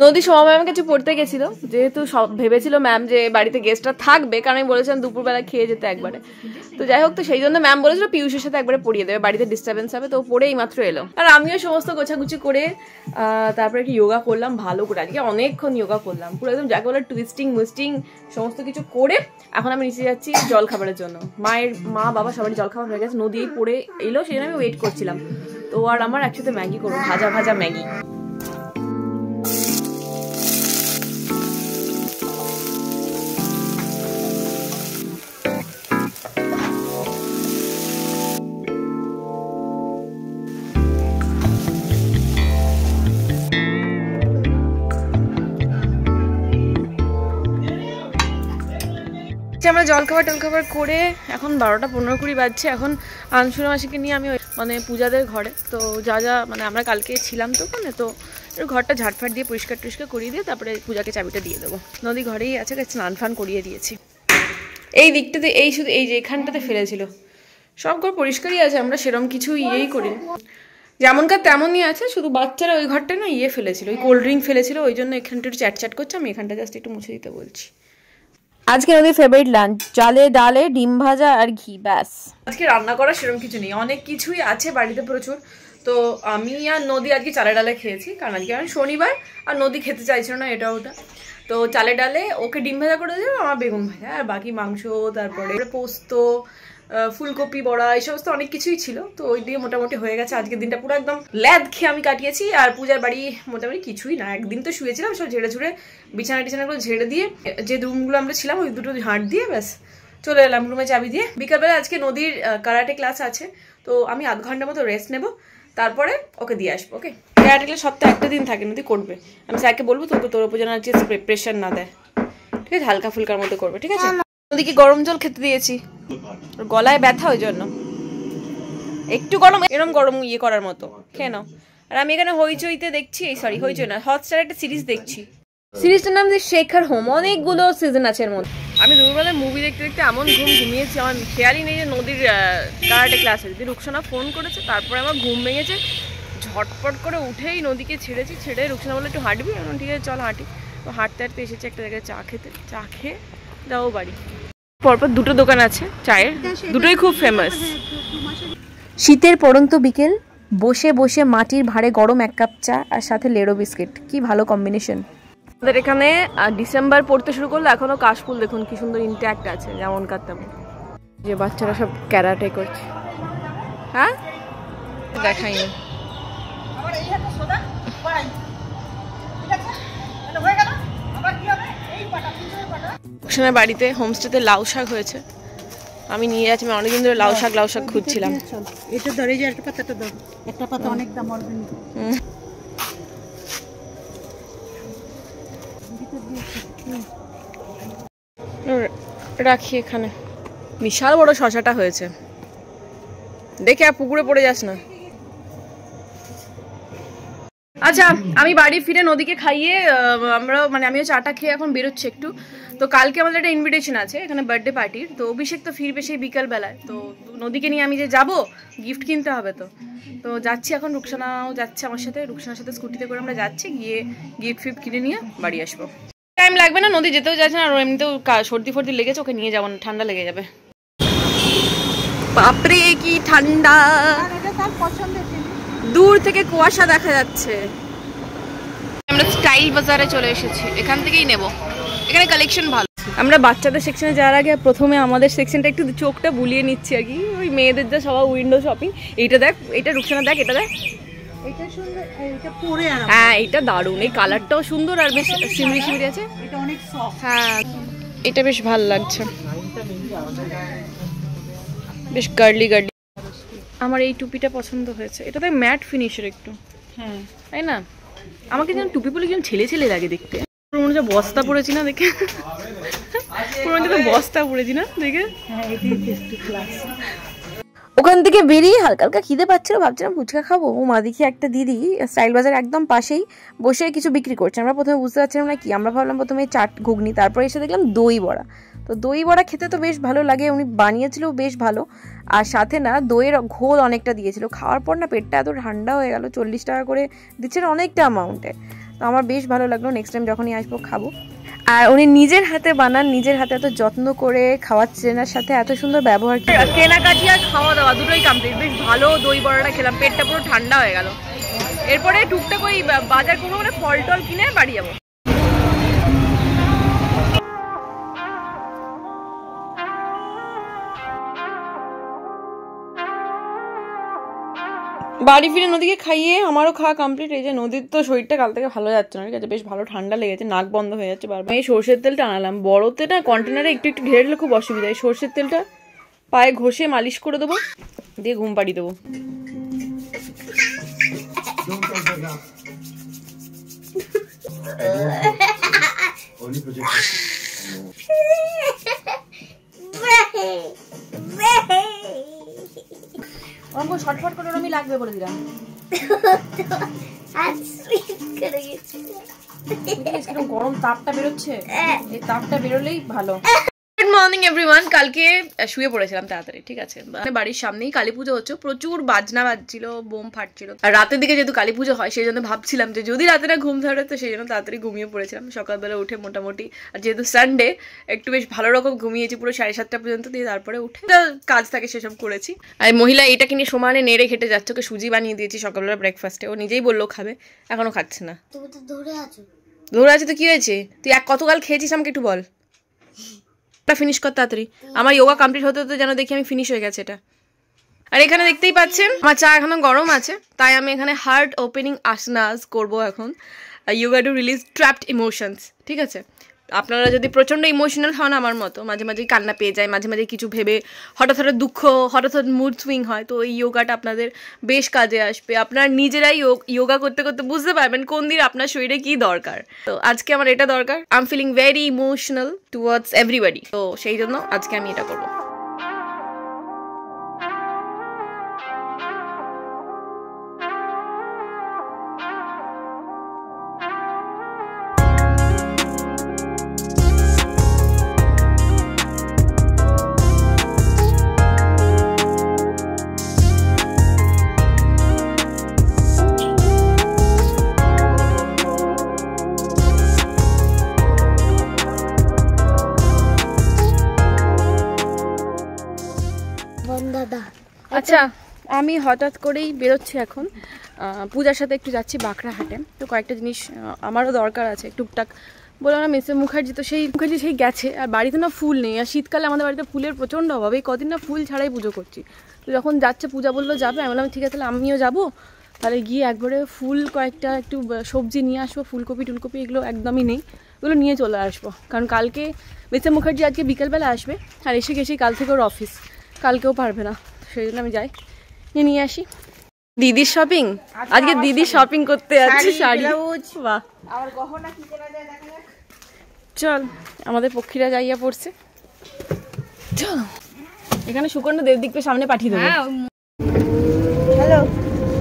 নদী সোমা ম্যামের কাছে পড়তে গেছিল, যেহেতু সব ভেবেছিল ম্যাম যে বাড়িতে গেস্টরা থাকবে, কারণ আমি বলেছিলাম দুপুরবেলা খেয়ে যেতে একবারে। তো যাই হোক, তো সেই জন্য ম্যাম বলেছিল পিয়ুষের সাথে একবারে পড়িয়ে দেবে, বাড়িতে ডিস্টার্বেন্স হবে। তো পড়েই মাত্র এলো, আর আমিও সমস্ত গোছাগুছি করে তারপরে একটু যোগা করলাম ভালো করে। আজকে অনেকক্ষণ যোগা করলাম, পুরো একদম যাকে বলে টুইস্টিং মুইস্টিং সমস্ত কিছু করে এখন আমি নিচে যাচ্ছি জল খাবারের জন্য। মা বাবা সবারই জল খাবার হয়ে গেছে, নদী পড়ে এলো, সেই জন্য আমি ওয়েট করছিলাম। তো আর আমার একসাথে ম্যাগি করবো, ভাজা ভাজা ম্যাগি। আমরা জলখাবার করে এখন 12টা 15-20 বাজছে। এখন আনসুরা মাসিকে নিয়ে আমি মানে পূজাদের ঘরে, তো যা যা মানে আমরা কালকে ছিলাম তো ওখানে, তো ঘরটা ঝাটফাট দিয়ে পরিষ্কার টরিষ্কার করিয়ে দিয়ে তারপরে পূজাকে চাবিটা দিয়ে দেবো। নদী ঘরেই আছে, স্নান ফান করিয়ে দিয়েছি। এই দিকটাতে এই শুধু এই যে এখানটাতে ফেলেছিল, সব ঘর পরিষ্কারই আছে, আমরা সেরকম কিছু ইয়েই করিনি, যেমনকার তেমনই আছে। শুধু বাচ্চারা ওই ঘরটায় না ফেলেছিল, ওই কোল্ড ড্রিঙ্ক ফেলেছিল, ওই জন্য এখানটা একটু চ্যাট করছে। আমি এখানটা জাস্ট একটু মুছে দিতে বলছি। আজকে নদীর ফেভারিট লাঞ্চ, চালে ডালে ডিম ভাজা আর ঘি, ব্যাস। আজকে রান্না করা সেরকম কিছু নেই, অনেক কিছুই আছে বাড়িতে প্রচুর। তো আমি আর নদী আজকে চালে ডালে খেয়েছি, কারণ আজকে আমি শনিবার, আর নদী খেতে চাইছিল না এটা ওটা। তো চালে ডালে ওকে ডিম ভাজা করে দেবো, আমার বেগুন ভাজা, আর বাকি মাংস, তারপরে পোস্ত, ফুলকপি বড়া, এই সমস্ত অনেক কিছুই ছিল। তো ওই দিয়ে মোটামুটি হয়ে গেছে আজকের দিনটা, পুরো একদম ল্যাদ খেয়ে আমি কাটিয়েছি। আর পূজার বাড়ি মোটামুটি কিছুই না, একদিন তো শুয়েছিলাম, সব ঝেড়ে ঝুড়ে বিছানাগুলো ঝেড়ে দিয়ে, যে রুমগুলো আমরা ছিলাম ওই দুটো ঝাঁট দিয়ে ব্যাস চলে এলাম রুমে চাবি দিয়ে। বিকালবেলা আজকে নদীর কারাটে ক্লাস আছে, তো আমি আধ ঘন্টার মতো রেস্ট নেবো, তারপরে ওকে দিয়ে আসবো। ওকে, কারাটে ক্লাস সপ্তাহে একটা দিন থাকে, নদী করবে। আমি স্যারকে বলবো তোর উপর যেন আজকে প্রেশার না দেয়, ঠিক আছে, হালকা ফুলকার মতো করবে, ঠিক আছে। নদীকে গরম জল খেতে দিয়েছি, গলায় ব্যথা, ওই জন্য একটু গরম, এরকম গরম করার মতো খেয়ে নাও। আর আমি এখানে হইচইতে দেখছি, হইচই না, হটস্টারে একটা সিরিজ দেখছি। সিরিজটার নাম যে শেখার হোম, অনেকগুলো সিজন আছে এর মধ্যে। আমি দুপুরবেলায় মুভি দেখতে দেখতে এমন ঘুমিয়েছি, আমার খেয়ালই নেই যে নদীর কারাটে ক্লাস আছে। রুকসানা ফোন করেছে, তারপরে আমার ঘুম ভেঙেছে, ঝটপট করে উঠেই নদীকে ছেড়েছি। ছেড়ে রুকসানা বলে একটু হাঁটবি, এখন ঠিক আছে চল হাঁটি। তো হাঁটতে হাঁটতে এসেছি একটা জায়গায় চা খেতে, চা খেয়ে যাবো বাড়ি। পরপর দুটো দোকান আছে চায়ের, দুটোই খুব ফেমাস। শীতের পড়ন্ত বিকেল, বসে বসে মাটির ভাঁড়ে গরম এক কাপ চা আর সাথে লেড়ো বিস্কিট, কি ভালো কম্বিনেশন। আমাদের এখানে ডিসেম্বর পড়তে শুরু করলো, এখনো কাশফুল দেখুন কি সুন্দর ইনট্যাক্ট আছে, যেমন কার তেমন। যে বাচ্চারা সব ক্যারাটে করছে, হ্যাঁ দেখাইনি। বাড়িতে হোমস্টেতে লাউ শাক হয়েছে, আমি নিয়ে যাচ্ছি। আমি অনেকদিন ধরে লাউ শাক খুঁজছিলাম। এটা ধরে যে একটা পাতাটা দাও, একটা পাতা অনেক দাম অর্গানিক। রাখি এখানে। বিশাল বড় শশাটা হয়েছে, দেখে আর পুকুরে পড়ে যাস না। আচ্ছা, আমি বাড়ি ফিরে নদীকে খাইয়ে আমিও চাটা খেয়ে এখন বেরোচ্ছি একটু। তো কালকে আমাদের একটা ইনভিটেশন আছে এখানে, বার্থডে পার্টির। তো অভিষেক তো ফিরবে সেই বিকাল বেলায়, তো নদীকে নিয়ে আমি যে যাবো, গিফট কিনতে হবে। তো যাচ্ছি এখন, রুকসানাও যাচ্ছে আমার সাথে, রুকসানার সাথে স্কুটিতে করে আমরা যাচ্ছি, গিয়ে গিফট কিনে নিয়ে বাড়ি আসবো। টাইম লাগবে না, নদী যেতেও যাচ্ছে না, আর এমনিতেও সর্দি ফর্দি লেগেছে, ওকে নিয়ে যাবো না, ঠান্ডা লেগে যাবে। বাপরে কি ঠান্ডা, দূর থেকে কুয়াশা দেখা যাচ্ছে। আমরা স্টাইল বাজারে চলে এসেছি, এখান থেকেই নেব, এখানে কালেকশন ভালো। আমরা বাচ্চাদের সেকশনে যাওয়ার আগে প্রথমে আমাদের সেকশনটা একটু চোখটা বুলিয়ে নিচ্ছি আর কি, ওই মেয়েদের যা সবাই উইন্ডো শপিং। এইটা দেখ, এটা রুকসানা দেখ, এটা দেখ, এটা সুন্দর, এটা পরে আর হ্যাঁ এটা দারুণ, এই কালারটাও সুন্দর আর বেশ সিমরি সিমরি আছে, এটা অনেক সফট। হ্যাঁ এটা বেশ ভালো লাগছে, বেশ গার্লি গার্লি। আমার এই টুপিটা পছন্দ হয়েছে, এটা তো ম্যাট ফিনিশের একটু, হ্যাঁ তাই না? আমাকে যেন টুপি পরে যেন ছেলে ছেলে লাগে দেখতে, পুরো মনে হচ্ছে বস্তা পড়েছি না দেখে, পুরো মনে হচ্ছে বস্তা পড়েছি না দেখে। হ্যাঁ এটাই টেস্টি ক্লাস। ওখান থেকে বেরিয়ে হালকা হালকা খিদে পাচ্ছিল, ভাবছিলাম ফুচকা খাবো। ও মা দেখি একটা দিদি স্টাইল বাজার একদম পাশেই বসে কিছু বিক্রি করছে। আমরা প্রথমে বুঝতে পারছিলাম না কি, আমরা ভাবলাম প্রথমে চাট ঘুগনি, তারপরে এসে দেখলাম দই বড়া। তো দই বড়া খেতে তো বেশ ভালো লাগে, উনি বানিয়েছিল বেশ ভালো, আর সাথে না দইয়ের ঘোল অনেকটা দিয়েছিল। খাওয়ার পর না পেটটা এত ঠান্ডা হয়ে গেল, 40 টাকা করে দিচ্ছেন অনেকটা অ্যামাউন্টে। আমার বেশ ভালো লাগলো, নেক্সট টাইম যখনই আসবো খাবো। আর উনি নিজের হাতে বানান, নিজের হাতে এত যত্ন করে খাওয়াচ্ছেন, এর সাথে এত সুন্দর ব্যবহার। কেনাকাটি আর খাওয়া দাওয়া দুটোই কমপ্লিট। বেশ ভালো দই বড়াটা খেলাম, পেটটা পুরো ঠান্ডা হয়ে গেল। এরপরে টুকটাক ওই বাজার করবো, মানে ফল টল কিনে বাড়ি যাবো। বাড়ি ফিরে নদীকে খাইয়ে আমারও খাওয়া কমপ্লিট। এই যে নদীর তো শরীরটা কাল থেকে ভালো যাচ্ছে না, ঠিক আছে, বেশ ভালো ঠান্ডা লেগেছে, নাক বন্ধ হয়ে যাচ্ছে বারবার। এই সর্ষের তেলটা আনালাম, বড়তে না কন্টেনারে একটু একটু ঢেলে দিলে খুব অসুবিধা। এই সর্ষের তেলটা পায়ে ঘষে মালিশ করে দেবো, দিয়ে ঘুম পাড়িয়ে দেবো। অঙ্ক শর্টফট করে আমি লাগবে বলে দিলাম। গরম তাপটা বেরোচ্ছে, এই তাপটা বেরোলেই ভালো। Good morning everyone. কালকে শুয়ে পড়েছিলাম তাড়াতাড়ি, ঠিক আছে, বাড়ির সামনেই কালী পুজো হচ্ছে, প্রচুর বাজনা বাজছিল, বোম ফাটছিল। আর রাতের দিকে যেহেতু কালী পুজো হয় সেই জন্য ভাবছিলাম যে যদি রাতে না ঘুম ধরে, তো সেই জন্য তাড়াতাড়ি ঘুমিয়ে পড়েছিলাম। সকালবেলা উঠে মোটামুটি, আর যেহেতু সানডে একটু বেশ ভালো রকম ঘুমিয়েছি পুরো 7:30টা পর্যন্ত, দিয়ে তারপরে উঠে কাজ থাকে সেসব করেছি। আর মহিলা এটাকে নিয়ে সমানে নেড়ে খেটে যাচ্ছে, ওকে সুজি বানিয়ে দিয়েছি সকালবেলা ব্রেকফাস্টে, ও নিজেই বললো খাবে, এখনো খাচ্ছে না। ধরে আছে তো কি হয়েছে, তুই কতকাল খেয়েছিস আমাকে একটু বল। ফিনিশ কর তাড়াতাড়ি, আমার যোগা কমপ্লিট হতে হতে যেন দেখি আমি ফিনিশ হয়ে গেছে এটা। আর এখানে দেখতেই পাচ্ছেন আমার চা এখনো গরম আছে, তাই আমি এখানে হার্ট ওপেনিং আসানাস করবো এখন, yoga to release trapped emotions, ঠিক আছে। আপনারা যদি প্রচণ্ড ইমোশনাল হন আমার মতো, মাঝে মাঝে কান্না পেয়ে যায়, মাঝে মাঝে কিছু ভেবে হঠাৎ হঠাৎ দুঃখ, হঠাৎ হঠাৎ মুড সুইং হয়, তো এই যোগাটা আপনাদের বেশ কাজে আসবে। আপনারা নিজেরাই যোগা করতে করতে বুঝতে পারবেন কোন দিন আপনার শরীরে কি দরকার। তো আজকে আমার এটা দরকার, I am feeling very emotional towards everybody, তো সেই জন্য আজকে আমি এটা করবো। আচ্ছা, আমি হঠাৎ করেই বেরোচ্ছি এখন, পূজার সাথে একটু যাচ্ছি বাঁকড়াহাটে। তো কয়েকটা জিনিস আমারও দরকার আছে টুকটাক। বললাম না মিসেস মুখার্জি, তো সেই মুখার্জি সেই গেছে, আর বাড়িতে না ফুল নেই, আর শীতকালে আমাদের বাড়িতে ফুলের প্রচণ্ড অভাব, এই কদিন না ফুল ছাড়াই পুজো করছি। তো যখন যাচ্ছে, পূজা বললো যাবে, আমি বললাম ঠিক আছে তাহলে আমিও যাবো, তাহলে গিয়ে একবারে ফুল কয়েকটা একটু সবজি নিয়ে আসবো, ফুলকপি টুলকপি এগুলো একদমই নেই, ওগুলো নিয়ে চলে আসবো। কারণ কালকে মিসেস মুখার্জি আজকে বিকেলবেলা আসবে, আর এসে গেছেই কাল থেকে ওর অফিস, কালকেও পারবে না, সেই জন্য আমি যাই নিয়ে আসি। দিদির শপিং, আজকে দিদি শপিং করতে যাচ্ছে, শাড়ি, বাহ, চল আমাদের পক্ষীরা যাইয়া পড়ছে, চল এখানে সুকর্ণ দেবদিককে সামনে পাঠিয়ে দেবো। হ্যালো,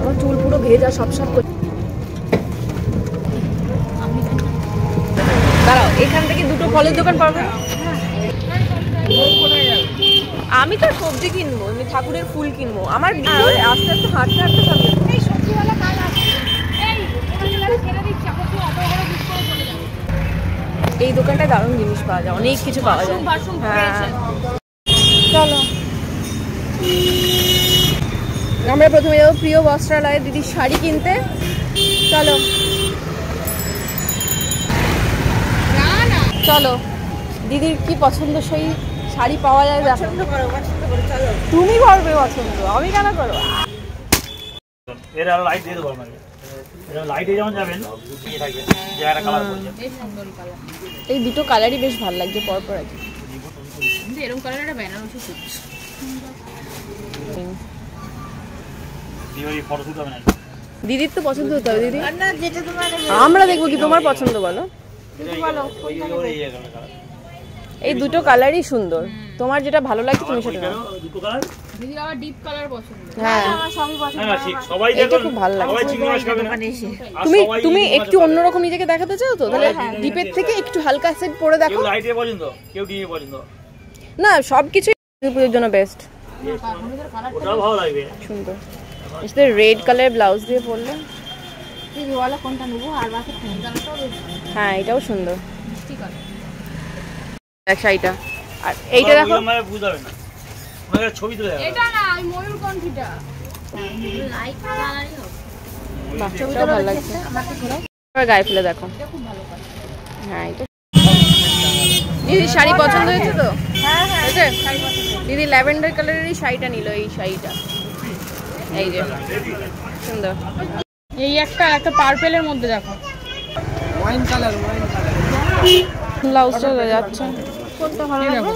আমার চুল পুরো ভেজা, সব করছে। দাঁড়াও, এখান থেকে দুটো ফলের দোকান পাবো। আমি তো সবজি কিনবো, আমি ঠাকুরের ফুল কিনবো, আমার আস্তে আস্তে হাঁটতে হাঁটতে সব। এই দোকানটায় দারুণ জিনিস পাওয়া যায়, অনেক কিছু পাওয়া যায়। হ্যাঁ চলো, আমরা প্রথমে যাবো প্রিয় বস্ত্রালয়ে দিদির শাড়ি কিনতে। চলো চলো, দিদির কি পছন্দসই শাড়ি পাওয়া যায় দেখো। তুমি করবে পছন্দ, আমি কেন করবো। এই দুটো কালারই বেশ ভালো লাগছে পরপর আছে। এরকম কালার একটা বেনারসি সুটস। দিদির তো পছন্দ হতে হবে, দিদি আমরা দেখবো কি তোমার পছন্দ বলো। এই দুটো কালারই সুন্দর, তোমার যেটা ভালো লাগছে তুমি সেটা নাও। হ্যাঁ এটা খুব ভালো লাগছে। তুমি একটু অন্যরকম নিজেকে দেখাতে চাও তো, তাহলে ডিপের থেকে একটু হালকা সেট পরে দেখো না, সবকিছু পুজোর জন্য বেস্ট, সুন্দর। রেড কালার ব্লাউজ দিয়ে পরলে কোনটা নেবো আর বাকি হ্যাঁ এটাও সুন্দর, ঠিক আছে দেখ শাড়িটা। আর এইটা দেখো, মানে বুঝাবে না, মানে ছবি তুলে এটা না ওই ময়ূর কণ্ঠীটা লাইট কালারই হবে। বাহ ছবিটা ভালো লাগছে, গায়ে ফেলে দেখো। হ্যাঁ এটা দিদির শাড়ি পছন্দ হয়েছে তো? হ্যাঁ হ্যাঁ দিদি ল্যাভেন্ডার কালারেরই শাড়িটা নিল, এই শাড়িটা এই যে সুন্দর। এই একটা পার্পেলের মধ্যে দেখো ওয়াইন কালার ব্লাউজটা যাচ্ছে কোনটা ভালো লাগবে?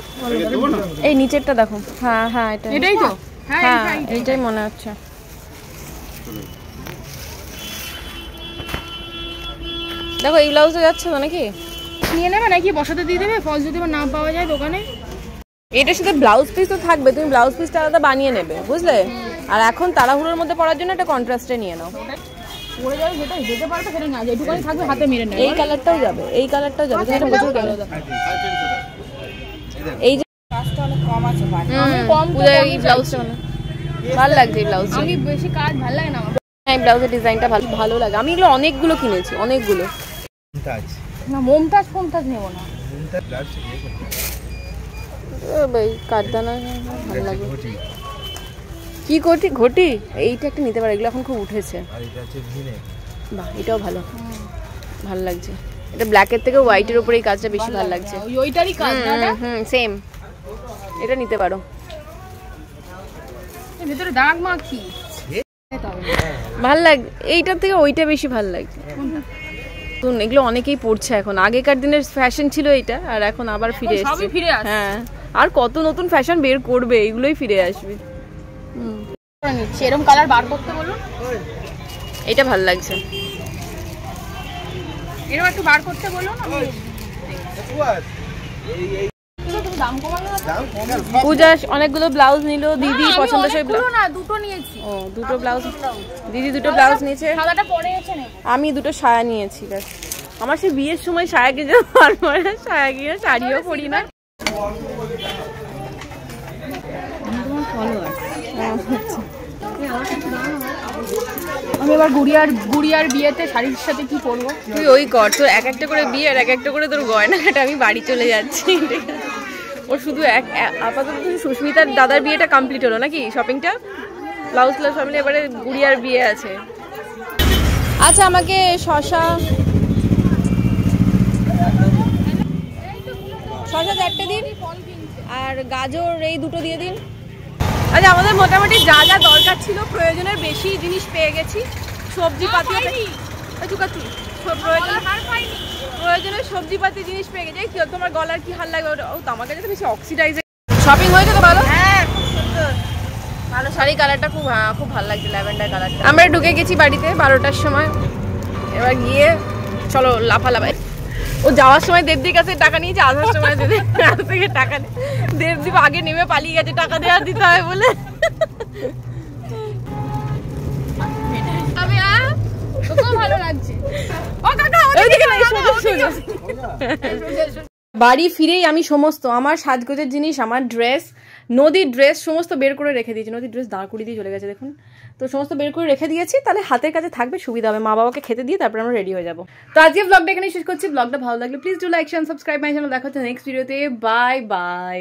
এই নিচেরটা দেখো। হ্যাঁ হ্যাঁ এটাই তো, হ্যাঁ এইটাই মনে হচ্ছে। দেখো এই ব্লাউজটা যাচ্ছে তো নাকি? নিয়ে নেবে নাকি বসাতে দিয়ে দেবে, ফল যদি না পাওয়া যায় দোকানে? এটার সাথে ব্লাউজ পিস তো থাকবে, তুমি ব্লাউজ পিসটা আলাদা বানিয়ে নেবে বুঝলে। আর এখন তাড়াহুড়োর মধ্যে পরার জন্য একটা কন্ট্রাস্টে নিয়ে নাও। পরে যাবে যেটা যেতে পারবে সেটা না, যেটুকুনি থাকবে হাতে মেরে নেবে। এই কালারটাও যাবে, এই কালারটাও যাবে, তুমি এটা প্রচুর কালার। এই যে কাজটা অনেক কম আছে ভাই, আমি কম পূজার এই ব্লাউজটা ভালো লাগছে। এই ব্লাউজ আমি বেশি কাজ ভালো লাগে না আমার। এই ব্লাউজের ডিজাইনটা ভালো ভালো লাগে। আমি এগুলো অনেকগুলো কিনেছি, অনেকগুলো। না মমতাজ নেব না, ভাই কাঠদানা ভালো লাগে। কি ঘটি ঘটি এইটা একটা নিতে পারে, এগুলো এখন খুব উঠেছে। বাহ এটাও ভালো, ভালো লাগছে। এটা ব্ল্যাকের থেকে হোয়াইটের উপরে এই কাজটা বেশি ভালো লাগছে। ওইটারই কাজ না এটা? সেম, এটা নিতে পারো। এর ভিতরে দাগ মাগ কি ভালো লাগে, এইটার থেকে ওইটা বেশি ভালো লাগছে। এগুলো অনেকেই পড়ছে এখন, আগেকার দিনের ফ্যাশন ছিল এটা, আর এখন আবার ফিরে এসেছে। সবই ফিরে আসছে। হ্যাঁ আর কত নতুন ফ্যাশন বের করবে, এগুলোই ফিরে আসবে। সেরকম কালার বার করতে বলুন। এটা ভালো লাগছে, এরকম একটু বার করতে বলুন। দাম কমানো পূজা অনেকগুলো ব্লাউজ নিল, দিদি পছন্দসই ব্লাউজ না, দুটো নিয়েছি। ও দুটো ব্লাউজ, দিদি দুটো ব্লাউজ নিয়েছে, সাদাটা পরে গেছে না, আমি দুটো সায়া নিয়েছি। ব্যাস আমার সে বিয়ের সময় সায়া কিনে পারবো না, সায়া কিনে শাড়িও পরি না। আমি এবার গুড়িয়ার বিয়েতে শাড়ির সাথে কি পরবো? তুই ওই কর, তোর এক একটা করে বিয়ে আর এক একটা করে তোর গয়নাঘাট। আমি বাড়ি চলে যাচ্ছি, ওর শুধু আপাতত সুস্মিতার দাদার বিয়েটা কমপ্লিট হলো নাকি শপিংটা, ব্লাউজ সব মিলে। এবারে গুড়িয়ার বিয়ে আছে। আচ্ছা আমাকে শশা 4টে দিন, আর গাজর এই দুটো দিয়ে দিন। আচ্ছা আমাদের মোটামুটি যা যা দরকার ছিল প্রয়োজনের বেশি জিনিস পেয়ে গেছি। সবজিপাতি প্রয়োজনের সবজিপাতি জিনিস পেয়ে গেছি। কি তোমার গলার কি হাল লাগে? ও তো আমার কাছে তো বেশি অক্সিডাইজ। শপিং হয়েছে তো ভালো? হ্যাঁ খুব সুন্দর, ভালো শাড়ি কালারটা খুব খুব ভালো লাগছে, ল্যাভেন্ডার কালারটা। আমরা ঢুকে গেছি বাড়িতে 12টার সময়। এবার গিয়ে চলো লাফালাফাই। ও যাওয়ার সময় দেবদির কাছে টাকা নিয়েছে, আসার সময় দেবদির কাছ থেকে টাকা নেই। দেবদীপ আগে নেমে পালিয়ে গেছে টাকা দেওয়া দিতে হয় বলে। আমি ভালো লাগছে। বাড়ি ফিরেই আমি সমস্ত আমার সাজগোজের জিনিস, আমার ড্রেস, নদীর ড্রেস সমস্ত বের করে রেখে দিয়েছি। নদীর ড্রেস দাঁড় করিয়ে দিয়ে চলে গেছে দেখুন। তো সমস্ত বের করে রেখে দিয়েছি, তাহলে হাতের কাছে থাকবে, সুবিধা হবে। মা বাবাকে খেতে দিয়ে তারপরে আমরা রেডি হয়ে যাবো। তো আজকে ব্লগটা এখানে শেষ করছি। ব্লগটা ভালো লাগলে please do like, share, subscribe my channel. দেখা হচ্ছে নেক্সট ভিডিওতে। Bye bye.